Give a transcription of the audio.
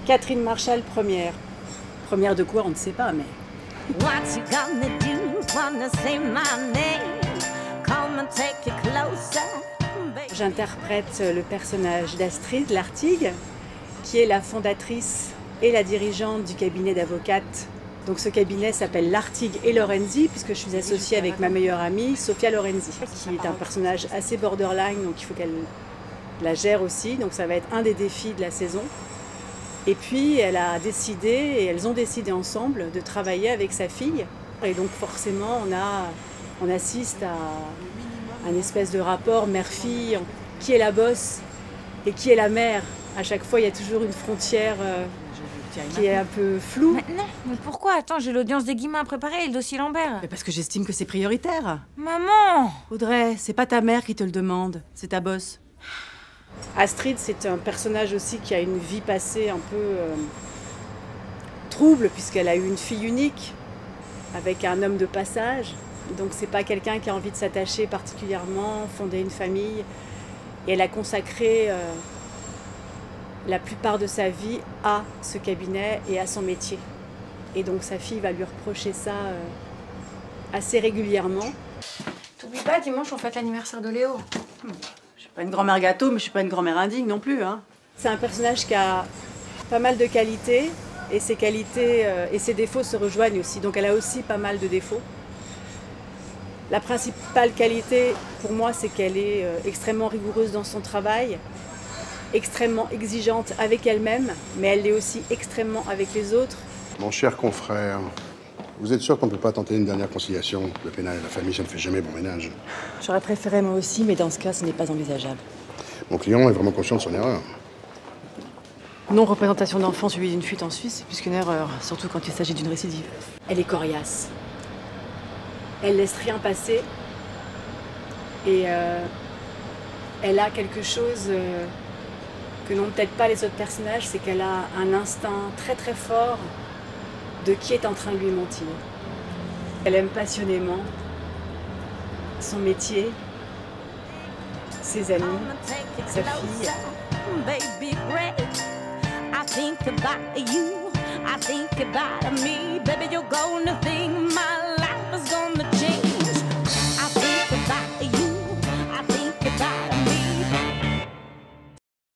Catherine Marshall, première. Première de quoi, on ne sait pas, mais... What you gonna do? Wanna say my name? Come and take it closer, baby. J'interprète le personnage d'Astrid Lartigue, qui est la fondatrice et la dirigeante du cabinet d'avocates. Donc ce cabinet s'appelle Lartigue et Lorenzi, puisque je suis associée avec ma meilleure amie, Sophia Lorenzi, qui est un personnage assez borderline, donc il faut qu'elle la gère aussi. Donc ça va être un des défis de la saison. Et puis elle a décidé, et elles ont décidé ensemble, de travailler avec sa fille. Et donc forcément on assiste à un espèce de rapport mère-fille, qui est la bosse et qui est la mère. À chaque fois il y a toujours une frontière qui est un peu floue. Mais non, mais pourquoi? Attends, j'ai l'audience des Guillemin à préparer et le dossier Lambert. Mais parce que j'estime que c'est prioritaire. Maman! Audrey, c'est pas ta mère qui te le demande, c'est ta bosse. Astrid, c'est un personnage aussi qui a une vie passée un peu trouble, puisqu'elle a eu une fille unique avec un homme de passage. Donc c'est pas quelqu'un qui a envie de s'attacher particulièrement, fonder une famille. Et elle a consacré la plupart de sa vie à ce cabinet et à son métier. Et donc sa fille va lui reprocher ça assez régulièrement. T'oublies pas, dimanche on fête l'anniversaire de Léo. Je suis pas une grand-mère gâteau, mais je suis pas une grand-mère indigne non plus. Hein. C'est un personnage qui a pas mal de qualités, et ses qualités et ses défauts se rejoignent aussi. Donc elle a aussi pas mal de défauts. La principale qualité pour moi, c'est qu'elle est extrêmement rigoureuse dans son travail, extrêmement exigeante avec elle-même, mais elle l'est aussi extrêmement avec les autres. Mon cher confrère, vous êtes sûr qu'on ne peut pas tenter une dernière conciliation? Le pénal et la famille, ça ne fait jamais bon ménage. J'aurais préféré moi aussi, mais dans ce cas, ce n'est pas envisageable. Mon client est vraiment conscient de son erreur. Non-représentation d'enfant suivie d'une fuite en Suisse, c'est plus qu'une erreur, surtout quand il s'agit d'une récidive. Elle est coriace. Elle laisse rien passer. Et elle a quelque chose que n'ont peut-être pas les autres personnages, c'est qu'elle a un instinct très très fort de qui est en train de lui mentir. Elle aime passionnément son métier, ses amis, sa fille. Baby, great. I think about you. I think about me. Baby, you're gonna think my